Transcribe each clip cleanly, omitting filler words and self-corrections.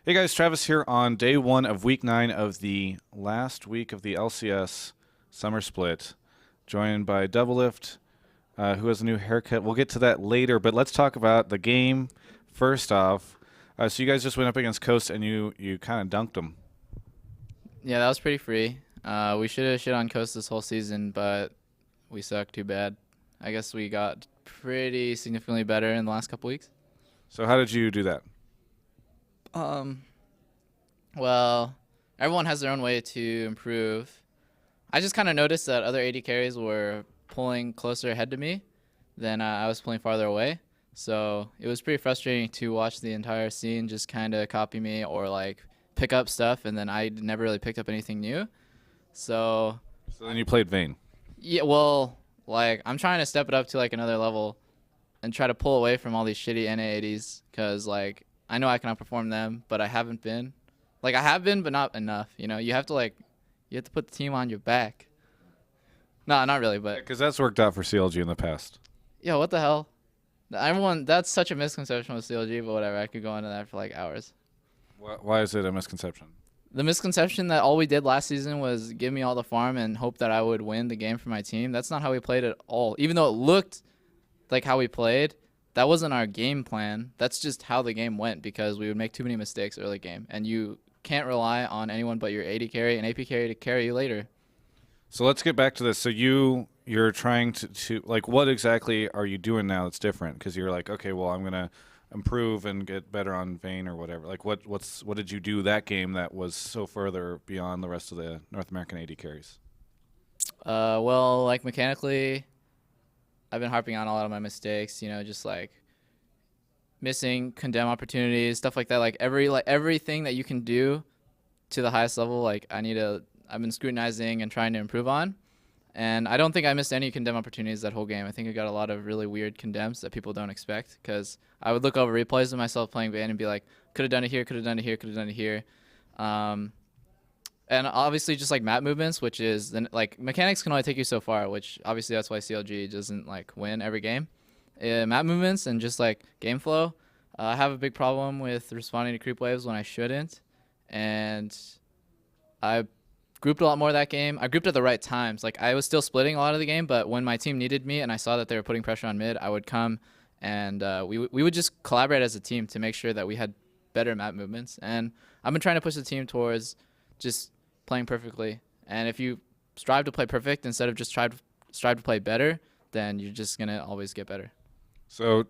Hey guys, Travis here on day one of week 9 of the last week of the LCS Summer Split, joined by Doublelift, who has a new haircut. We'll get to that later, but let's talk about the game first off. So you guys just went up against Coast and you kind of dunked them. Yeah, that was pretty free. We should have shit on Coast this whole season, but we suck too bad. I guess we got pretty significantly better in the last couple weeks. So how did you do that? Um, well, everyone has their own way to improve. I just kind of noticed that other AD carries were pulling closer ahead to me than I was pulling farther away. So it was pretty frustrating to watch the entire scene just kind of copy me or like pick up stuff, and then I never really picked up anything new. So So then you played Vayne. yeah, well, like I'm trying to step it up to like another level and try to pull away from all these shitty NA80s because like I know I can outperform them, but I haven't been. Like I have been, but not enough. You know, you have to put the team on your back. No, not really, but Because that's worked out for CLG in the past. yeah, what the hell? Everyone, that's such a misconception with CLG, but whatever. I could go into that for like hours. Why is it a misconception? The misconception that all we did last season was give me all the farm and hope that I would win the game for my team. That's not how we played at all. Even though it looked like how we played, that wasn't our game plan. That's just how the game went because we would make too many mistakes early game, and you can't rely on anyone but your AD carry and AP carry to carry you later. So let's get back to this. So you're trying to like, what exactly are you doing now that's different? Because you're like, okay, well, I'm gonna improve and get better on Vayne or whatever. Like, what did you do that game that was so further beyond the rest of the North American AD carries? Well, like mechanically, I've been harping on a lot of my mistakes. You know, just like missing condemn opportunities, stuff like that. Like everything that you can do to the highest level. I've been scrutinizing and trying to improve on. And I don't think I missed any condemn opportunities that whole game. I think I got a lot of really weird condemns that people don't expect because I would look over replays of myself playing Vayne and be like, could have done it here, could have done it here, could have done it here. And obviously just like map movements, which is then like mechanics can only take you so far, which obviously that's why CLG doesn't like win every game. Map movements and just like game flow. I have a big problem with responding to creep waves when I shouldn't. And I grouped a lot more that game. I grouped at the right times. Like I was still splitting a lot of the game, but when my team needed me and I saw that they were putting pressure on mid, I would come and we would just collaborate as a team to make sure that we had better map movements. And I've been trying to push the team towards just playing perfectly. And if you strive to play perfect instead of just strive to play better, then you're just gonna always get better. So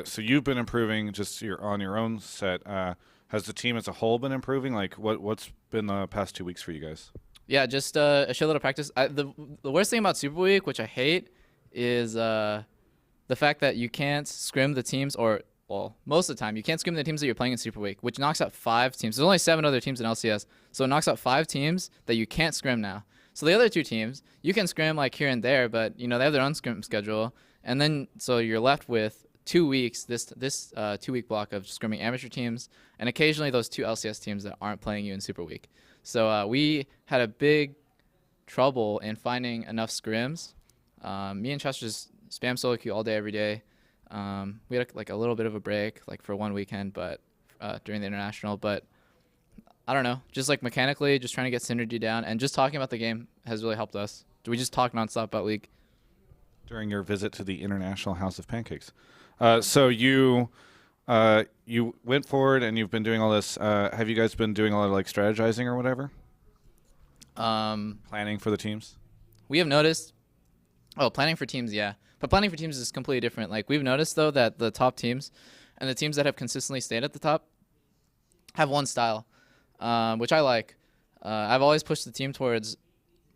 so you've been improving just on your own set. Has the team as a whole been improving? Like what's been the past 2 weeks for you guys? Yeah, just a shitload of practice. The worst thing about Super Week, which I hate, is the fact that you can't scrim the teams, or well, most of the time you can't scrim the teams that you're playing in Super Week, which knocks out 5 teams. There's only 7 other teams in LCS, so it knocks out 5 teams that you can't scrim now. So the other 2 teams you can scrim like here and there, but you know they have their own scrim schedule, and then so you're left with 2 weeks, this 2-week block of scrimming amateur teams and occasionally those 2 LCS teams that aren't playing you in Super Week. So we had a big trouble in finding enough scrims. Me and Chester just spam solo queue all day, every day. We had like a little bit of a break, like for one weekend, but during the international. But I don't know, just like mechanically, just trying to get synergy down and just talking about the game has really helped us. We just talk nonstop about League. During your visit to the International House of Pancakes. So you went forward and you've been doing all this. Have you guys been doing a lot of like strategizing or whatever? Planning for the teams? We have noticed, planning for teams, yeah. But planning for teams is completely different. Like we've noticed though that the top teams and the teams that have consistently stayed at the top have one style, which I like. I've always pushed the team towards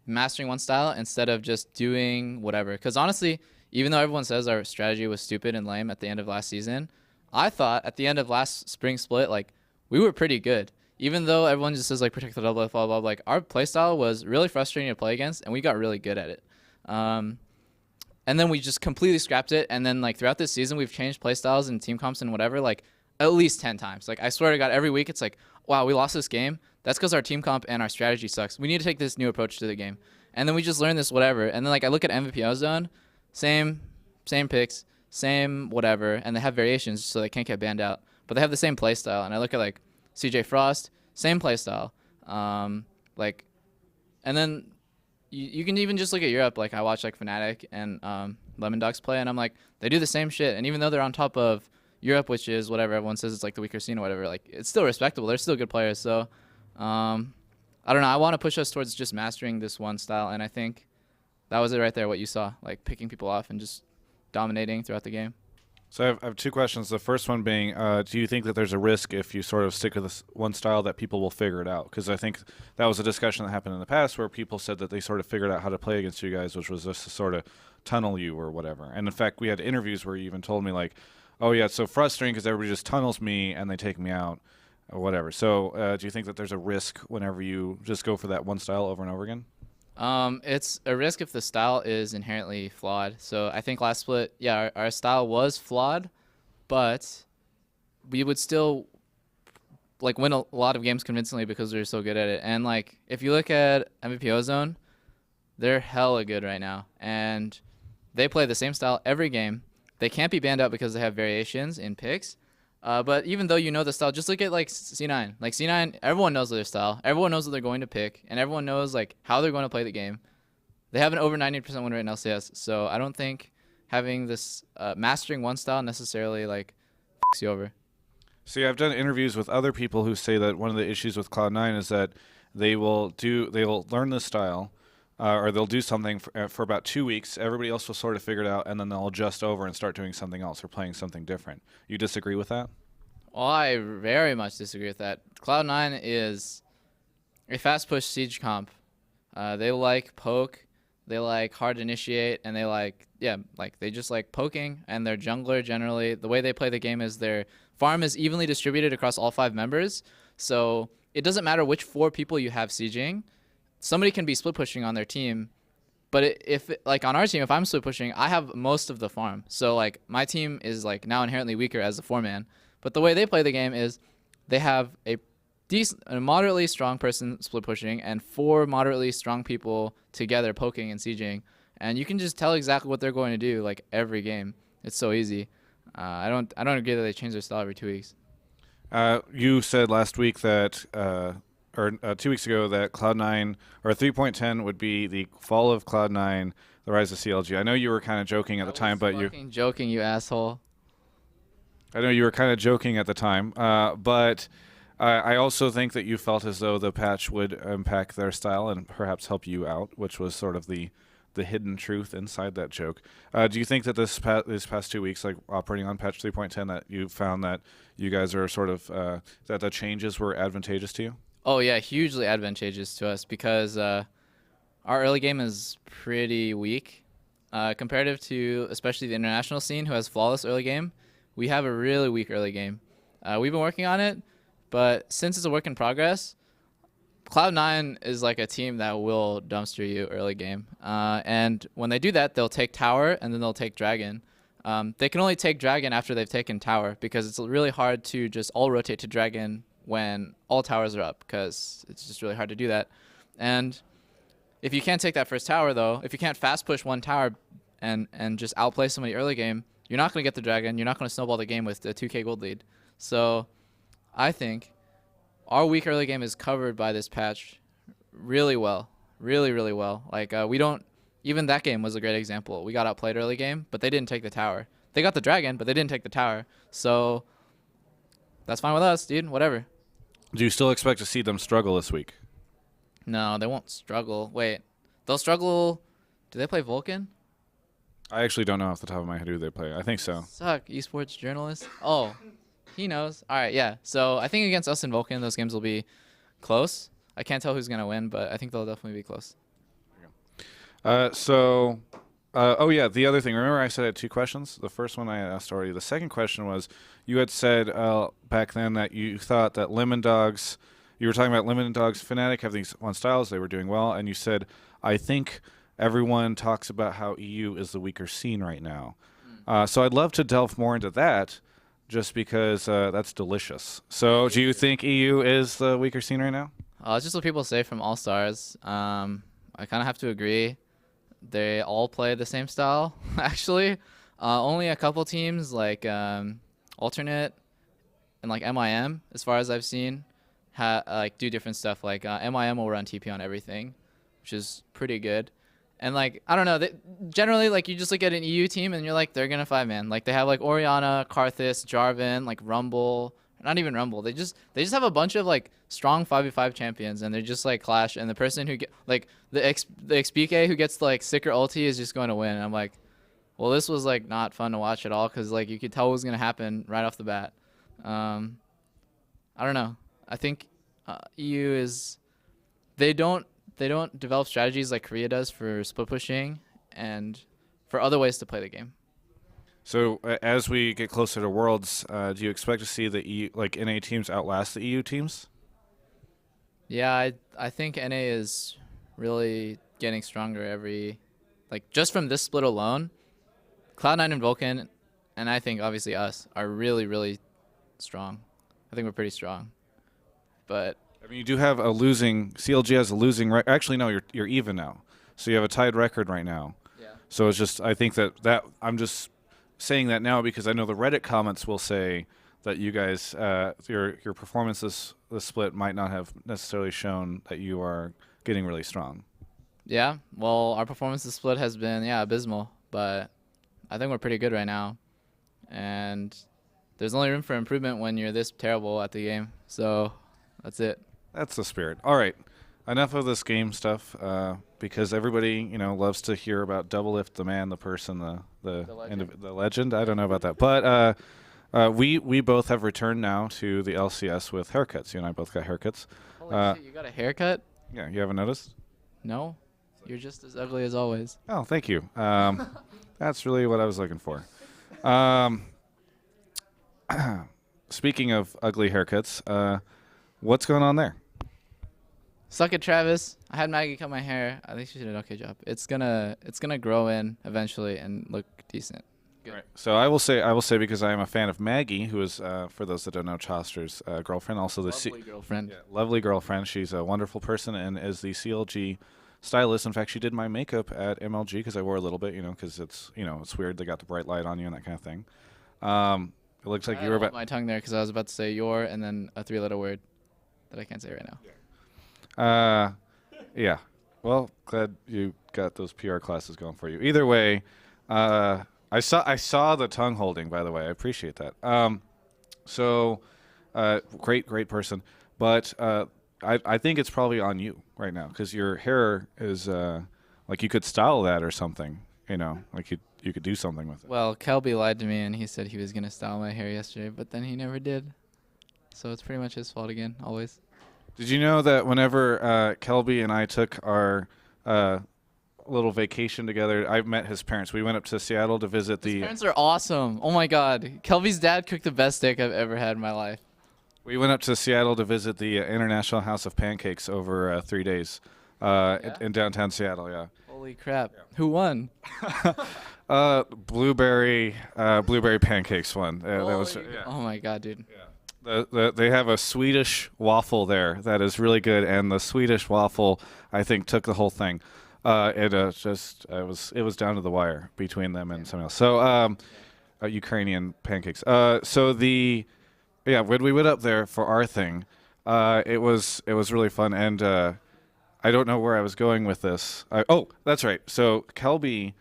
mastering one style instead of just doing whatever. Because honestly, even though everyone says our strategy was stupid and lame at the end of last season, I thought at the end of last spring split, like we were pretty good. Even though everyone just says like protect the double, blah, blah, blah, like our playstyle was really frustrating to play against, and we got really good at it. And then we just completely scrapped it. And then like throughout this season, we've changed playstyles and team comps and whatever, like at least 10 times. Like I swear to God, every week it's like, wow, we lost this game. That's because our team comp and our strategy sucks. We need to take this new approach to the game. And then we just learn this whatever. And then like I look at MVP Zone, same picks, same whatever, and they have variations so they can't get banned out. But they have the same play style. And I look at like CJ Frost, same play style. Like, and then you can even just look at Europe. Like I watch like Fnatic and Lemon Dogs play, and I'm like, they do the same shit. And even though they're on top of Europe, which is whatever everyone says it's like the weaker scene or whatever, like it's still respectable. They're still good players. So I don't know. I want to push us towards just mastering this one style, and I think that was it right there. What you saw, like picking people off and just dominating throughout the game. So I have two questions. The first one being, do you think that there's a risk if you sort of stick with this one style that people will figure it out? Because I think that was a discussion that happened in the past where people said that they sort of figured out how to play against you guys, which was just to sort of tunnel you or whatever. And in fact, we had interviews where you even told me like, oh yeah, it's so frustrating because everybody just tunnels me and they take me out or whatever. So do you think that there's a risk whenever you just go for that one style over and over again? It's a risk if the style is inherently flawed. So I think last split, yeah, our style was flawed, but we would still like win a lot of games convincingly because we are so good at it. And like if you look at MVP Ozone, they're hella good right now, and they play the same style every game. They can't be banned out because they have variations in picks. But even though you know the style, just look at like C9. Like C9, everyone knows their style. Everyone knows what they're going to pick, and everyone knows like how they're going to play the game. They have an over 90% win rate in LCS, so I don't think having this mastering one style necessarily like fucks you over. See, I've done interviews with other people who say that one of the issues with Cloud9 is that they will learn this style, or they'll do something for about 2 weeks. Everybody else will sort of figure it out, and then they'll adjust over and start doing something else or playing something different. You disagree with that? Well, I very much disagree with that. Cloud9 is a fast push siege comp. They like poke, they like hard initiate, and they like they just like poking. And their jungler generally, the way they play the game is their farm is evenly distributed across all 5 members. So it doesn't matter which 4 people you have sieging. Somebody can be split pushing on their team, but if like on our team, if I'm split pushing, I have most of the farm. So like my team is like now inherently weaker as a 4-man. But the way they play the game is they have a moderately strong person split pushing and 4 moderately strong people together poking and sieging, and you can just tell exactly what they're going to do like every game. It's so easy. I don't agree that they change their style every 2 weeks. You said last week that, or 2 weeks ago, that Cloud9 or 3.10 would be the fall of Cloud9, the rise of CLG. I know you were kind of joking at the time, but fucking joking, you asshole. I know you were kind of joking at the time, but I also think that you felt as though the patch would impact their style and perhaps help you out, which was sort of the hidden truth inside that joke. Do you think that these past 2 weeks, like operating on patch 3.10, that you found that you guys are sort of that the changes were advantageous to you? Oh yeah, hugely advantageous to us because our early game is pretty weak comparative to especially the international scene, who has flawless early game. We have a really weak early game. We've been working on it, but since it's a work in progress, Cloud9 is like a team that will dumpster you early game. And when they do that, they'll take tower and then they'll take dragon. They can only take dragon after they've taken tower because it's really hard to just all rotate to dragon when all towers are up, because it's just really hard to do that. And if you can't take that first tower, though, if you can't fast push one tower and just outplay somebody early game, you're not going to get the dragon. You're not going to snowball the game with a 2k gold lead. So I think our weak early game is covered by this patch really well. Really, really well. Like, we don't... Even that game was a great example. We got outplayed early game, but they didn't take the tower. They got the dragon, but they didn't take the tower. So that's fine with us, dude. Whatever. Do you still expect to see them struggle this week? No, they won't struggle. Wait. They'll struggle... Do they play Vulcan? I actually don't know off the top of my head who they play. I think so. Suck, esports journalist. Oh, he knows. All right, yeah. So I think against us and Vulcan, those games will be close. I can't tell who's going to win, but I think they'll definitely be close. Oh yeah, the other thing. Remember I said I had 2 questions? The first one I asked already. The second question was, you had said back then that you thought that Lemon Dogs, you were talking about Lemon Dogs Fnatic have these one styles, they were doing well, and you said, I think everyone talks about how EU is the weaker scene right now. So I'd love to delve more into that, just because that's delicious. So do you think EU is the weaker scene right now? It's just what people say from All Stars. I kind of have to agree. They all play the same style, actually. Only a couple teams like Alternate and like MIM, as far as I've seen, like do different stuff. Like MIM will run TP on everything, which is pretty good. And like I don't know, generally like you just look at an EU team and you're like they're gonna 5-man. Like they have like Orianna, Karthus, Jarvan, like Rumble. Not even Rumble. They just have a bunch of like strong 5v5 champions, and they're just like clash. And the person who get like the XPK who gets like sticker ulti is just going to win. And I'm like, well, this was like not fun to watch at all because like you could tell what was gonna happen right off the bat. I don't know. I think EU is they don't develop strategies like Korea does for split pushing and for other ways to play the game. So as we get closer to Worlds, do you expect to see the EU, like NA teams outlast the EU teams? Yeah, I think NA is really getting stronger like just from this split alone. Cloud9 and Vulcan, and I think obviously us, are really, really strong. I think we're pretty strong. But I mean, you do have CLG has a losing record. Actually, no, you're even now. So you have a tied record right now. yeah. So it's just, I think that I'm just saying that now because I know the Reddit comments will say that you guys, your performance this split might not have necessarily shown that you are getting really strong. Yeah, well, our performance this split has been, abysmal. But I think we're pretty good right now. And there's only room for improvement when you're this terrible at the game. So that's it. That's the spirit. All right. Enough of this game stuff, because everybody, loves to hear about Doublelift, the man, the person, the legend. I don't know about that, but we both have returned now to the LCS with haircuts. You and I both got haircuts. Holy shit, you got a haircut? Yeah, you haven't noticed? No, you're just as ugly as always. Oh, thank you. That's really what I was looking for. Speaking of ugly haircuts, what's going on there? Suck it, Travis. I had Maggie cut my hair. I think she did an okay job. It's gonna grow in eventually and look decent. Good. All right. So I will say because I am a fan of Maggie, who is for those that don't know, Choster's girlfriend, also the Lovely girlfriend. lovely girlfriend. She's a wonderful person and is the CLG stylist. In fact, she did my makeup at MLG because I wore a little bit, because it's it's weird. They got the bright light on you and that kind of thing. It looks like you were about my tongue there because I was about to say your and then a 3-letter word that I can't say right now. Yeah. Well, glad you got those PR classes going for you. Either way, I saw the tongue holding, by the way. I appreciate that. Great person. But I think it's probably on you right now because your hair is like you could style that or something. Like you could do something with it. Well, Kelby lied to me and he said he was gonna style my hair yesterday, but then he never did. So it's pretty much his fault again, always. Did you know that whenever Kelby and I took our little vacation together, I met his parents. We went up to Seattle to visit His parents are awesome. Oh my God, Kelby's dad cooked the best steak I've ever had in my life. We went up to Seattle to visit the International House of Pancakes over 3 days in downtown Seattle. Yeah. Holy crap! Yeah. Who won? Blueberry pancakes won. That was. Yeah. Oh my God, dude. Yeah. They have a Swedish waffle there that is really good, and the Swedish waffle I think took the whole thing. It was down to the wire between them and something else. So Ukrainian pancakes. When we went up there for our thing, it was really fun, and I don't know where I was going with this. That's right. So Kelby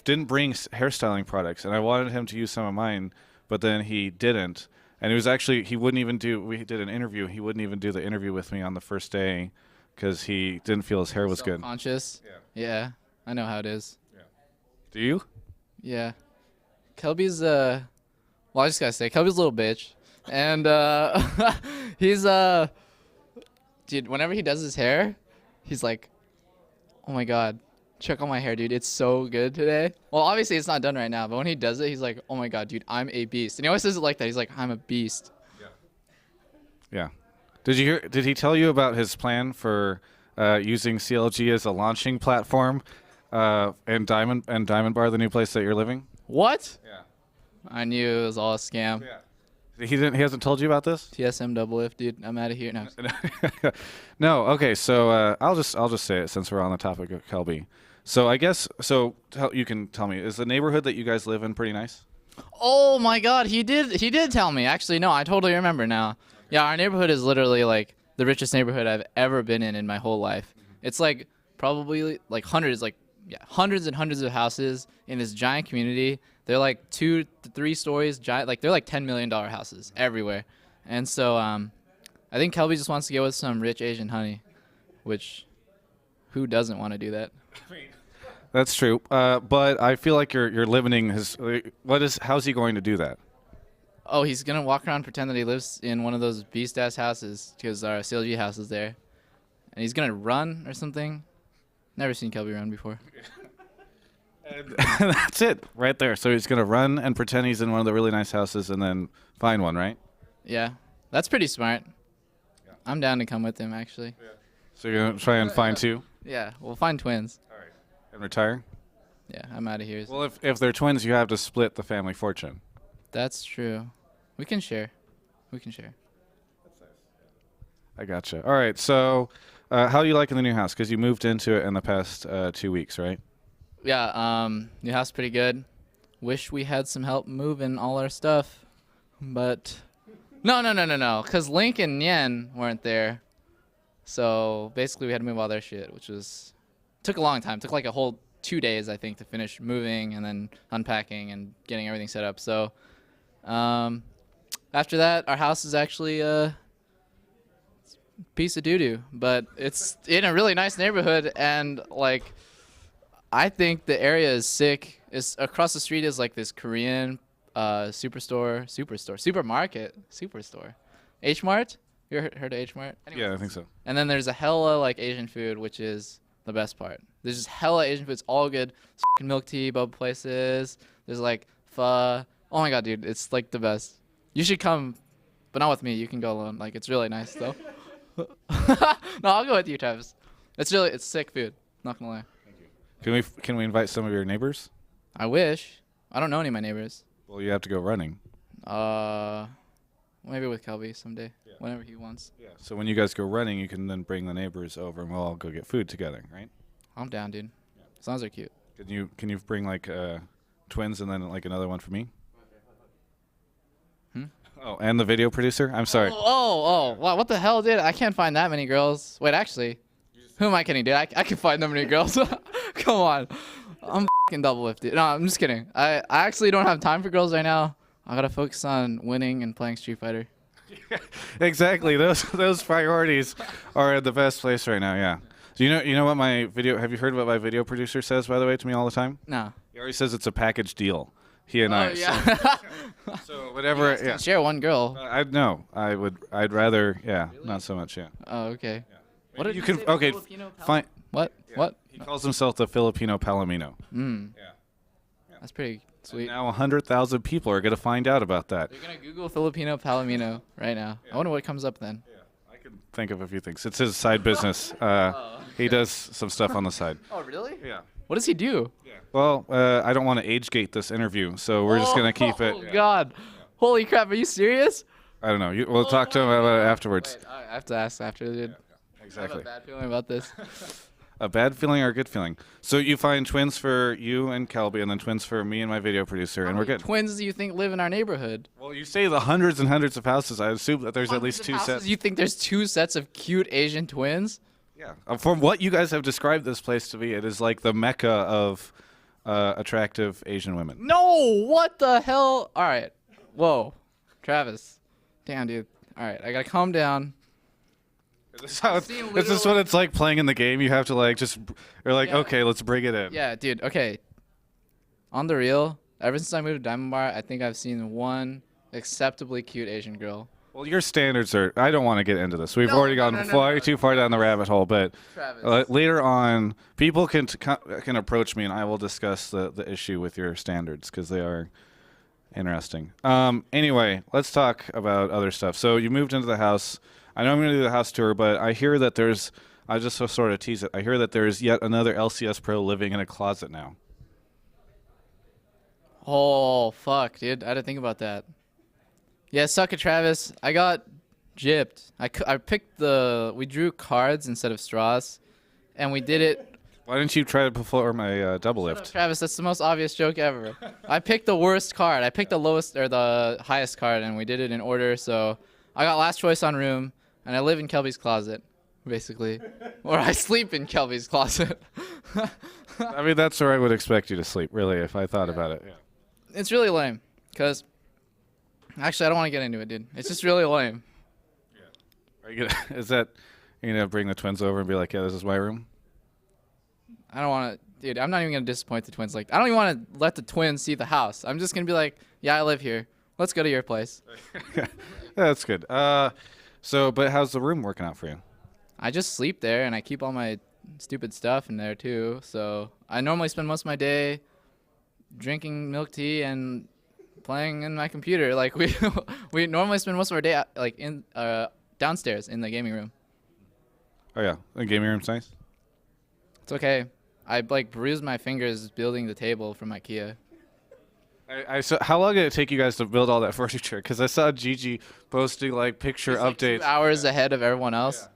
didn't bring hairstyling products, and I wanted him to use some of mine, but then he didn't. And it was actually, we did an interview. He wouldn't even do the interview with me on the first day because he didn't feel his hair was good. Conscious. Yeah. I know how it is. Yeah. Do you? Yeah. Kelby's, I just gotta say, Kelby's a little bitch. And, he's, dude, whenever he does his hair, he's like, oh my God. Check out my hair, dude. It's so good today. Well, obviously it's not done right now, but when he does it, he's like, oh my God, dude, I'm a beast. And he always says it like that. He's like, I'm a beast. Yeah. Did he tell you about his plan for using CLG as a launching platform and Diamond Bar, the new place that you're living? What? Yeah. I knew it was all a scam. Yeah. He hasn't told you about this? TSM Doublelift, dude. I'm out of here now. No. Okay. So I'll just say it since we're on the topic of Kelby. So I guess you can tell me, is the neighborhood that you guys live in pretty nice? Oh my God, he did tell me. Actually, no, I totally remember now. Yeah, our neighborhood is literally like the richest neighborhood I've ever been in my whole life. It's like probably like hundreds, like yeah, hundreds and hundreds of houses in this giant community. They're like 2 to 3 stories, giant. Like they're like $10 million houses everywhere. And so I think Kelby just wants to get with some rich Asian honey, which who doesn't want to do that? That's true. But I feel like you're limiting his. How's he going to do that? Oh, he's gonna walk around and pretend that he lives in one of those beast ass houses because our CLG house is there, and he's gonna run or something. Never seen Kelby run before. And that's it, right there. So he's gonna run and pretend he's in one of the really nice houses, and then find one, right? Yeah, that's pretty smart. Yeah. I'm down to come with him actually. Yeah. So you're gonna try and find two. Yeah, we'll find twins. All right. And retire. Yeah, I'm out of here. Well, if they're twins, you have to split the family fortune. That's true. We can share. We can share. I gotcha. All right. So, how do you liking the new house? Because you moved into it in the past 2 weeks, right? Yeah, new house pretty good. Wish we had some help moving all our stuff, but no, because Link and Yen weren't there. So basically, we had to move all their shit, which took a long time. Took like a whole 2 days, I think, to finish moving and then unpacking and getting everything set up. So after that, our house is actually a piece of doo-doo, but it's in a really nice neighborhood, and like I think the area is sick. It's across the street is like this Korean supermarket, H Mart. You heard of H Mart? Yeah, I think so. And then there's a hella like Asian food, which is the best part. There's just hella Asian food. It's all good. Milk tea, boba places. There's like pho. Oh my God, dude, it's like the best. You should come, but not with me. You can go alone. Like it's really nice though. No, I'll go with you, Travis. It's sick food. Not gonna lie. Can we invite some of your neighbors? I wish. I don't know any of my neighbors. Well, you have to go running. Maybe with Kelby someday, whenever he wants. Yeah. So when you guys go running, you can then bring the neighbors over, and we'll all go get food together, right? I'm down, dude. As long as they're cute. Can you bring like twins and then like another one for me? Oh, and the video producer? I'm sorry. Oh, wow, what the hell, dude? I can't find that many girls. Wait, actually, who am I kidding, dude? I can find that many girls. Come on. I'm f***ing Doublelift. No, I'm just kidding. I actually don't have time for girls right now. I gotta focus on winning and playing Street Fighter. Exactly. Those priorities are at the best place right now, yeah. Do you know what have you heard what my video producer says, by the way, to me all the time? No. He always says it's a package deal. He and I. Yeah. So whatever. Yeah. Share one girl. I'd rather. Yeah. Really? Not so much. Yeah. Oh, okay. Yeah. What did you say? Okay. Fine. What? Yeah. What? He calls himself the Filipino Palomino. Yeah. That's pretty sweet. And now 100,000 people are gonna find out about that. They're gonna Google Filipino Palomino right now. Yeah. I wonder what comes up then. Yeah. I can think of a few things. It's his side business. He does some stuff on the side. Oh, really? Yeah. What does he do? Yeah. Well, I don't want to age gate this interview, so we're just gonna keep it. Oh God! Holy crap! Are you serious? I don't know. We'll talk to him about it afterwards. Wait, I have to ask after, dude. Exactly. I have a bad feeling about this. A bad feeling or a good feeling? So you find twins for you and Kelby, and then twins for me and my video producer, and we're good. Twins do you think live in our neighborhood? Well, you say the hundreds and hundreds of houses. I assume that there's at least two sets. You think there's 2 sets of cute Asian twins? Yeah. From what you guys have described this place to be, it is like the mecca of attractive Asian women. No! What the hell? All right. Whoa. Travis. Damn, dude. All right. I got to calm down. Is this what it's like playing in the game? You have to like okay, let's bring it in. Yeah, dude. Okay. On the real, ever since I moved to Diamond Bar, I think I've seen one acceptably cute Asian girl. Well, your standards are. I don't want to get into this. We've already gone too far down the rabbit hole. But later on, people can approach me, and I will discuss the issue with your standards because they are interesting. Anyway, let's talk about other stuff. So you moved into the house. I know I'm going to do the house tour, but I hear that there's. I just sort of tease it. I hear that there's yet another LCS pro living in a closet now. Oh fuck, dude! I didn't think about that. Yeah, suck it, Travis. I got gypped. I picked we drew cards instead of straws, and we did it. Why didn't you try to perform a double Shut up, lift? Travis, that's the most obvious joke ever. I picked the worst card. I picked the lowest or the highest card, and we did it in order. So I got last choice on room, and I live in Kelby's closet, basically, or I sleep in Kelby's closet. I mean, that's where I would expect you to sleep, really, if I thought about it. Yeah. It's really lame, cause actually I don't want to get into it, dude. It's just really lame. Are you gonna, is that you gonna bring the twins over and be like, yeah, this is my room? I don't want to, dude. I'm not even gonna disappoint the twins. Like, I don't even want to let the twins see the house. I'm just gonna be like, yeah, I live here. Let's go to your place. Yeah, that's good. But how's the room working out for you? I just sleep there, and I keep all my stupid stuff in there too. So I normally spend most of my day drinking milk tea and playing in my computer. Like we normally spend most of our day like in downstairs in the gaming room. Oh yeah, the gaming room's nice. It's okay. I like bruised my fingers building the table from IKEA. I saw, how long did it take you guys to build all that furniture? Because I saw Gigi posting like picture It's like updates. 2 hours ahead of everyone else.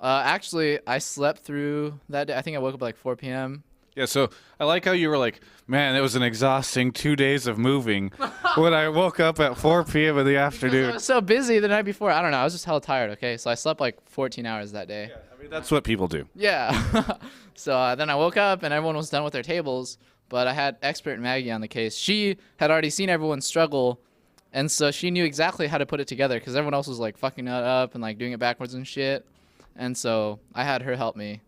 Actually, I slept through that day. I think I woke up at like 4 p.m. Yeah, so I like how you were like, man, it was an exhausting 2 days of moving. When I woke up at 4 p.m. in the I afternoon. was so busy the night before. I don't know. I was just hella tired. Okay, so I slept like 14 hours that day. Yeah, I mean, that's what people do. Yeah. So then I woke up and everyone was done with their tables, but I had expert Maggie on the case. She had already seen everyone struggle, and so she knew exactly how to put it together because everyone else was like fucking it up and like doing it backwards and shit. And so I had her help me,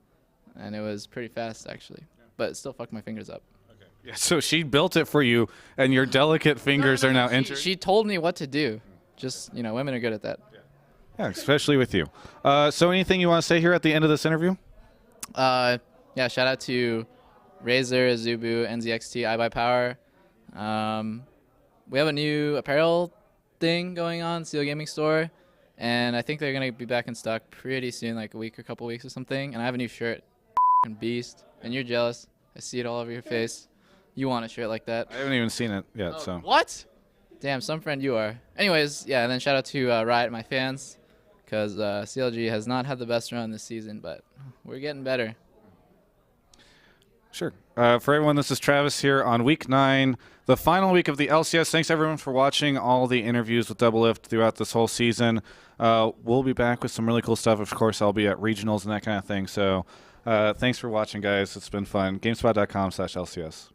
and it was pretty fast actually, but it still fucked my fingers up. Yeah, so she built it for you, and your delicate fingers are now injured. She told me what to do. Just, women are good at that. Yeah, especially with you. So anything you want to say here at the end of this interview? Yeah, shout out to Razer, Azubu, NZXT, iBuyPower. We have a new apparel thing going on, Seal Gaming Store, and I think they're going to be back in stock pretty soon, like a week or a couple weeks or something. And I have a new shirt, beast, and you're jealous. I see it all over your face. You want a shirt like that. I haven't even seen it yet, so. What? Damn, some friend you are. Anyways, yeah, and then shout out to Riot, my fans, because CLG has not had the best run this season, but we're getting better. Sure. For everyone, this is Travis here on week 9, the final week of the LCS. Thanks, everyone, for watching all the interviews with Doublelift throughout this whole season. We'll be back with some really cool stuff. Of course, I'll be at regionals and that kind of thing. So thanks for watching, guys. It's been fun. GameSpot.com/LCS.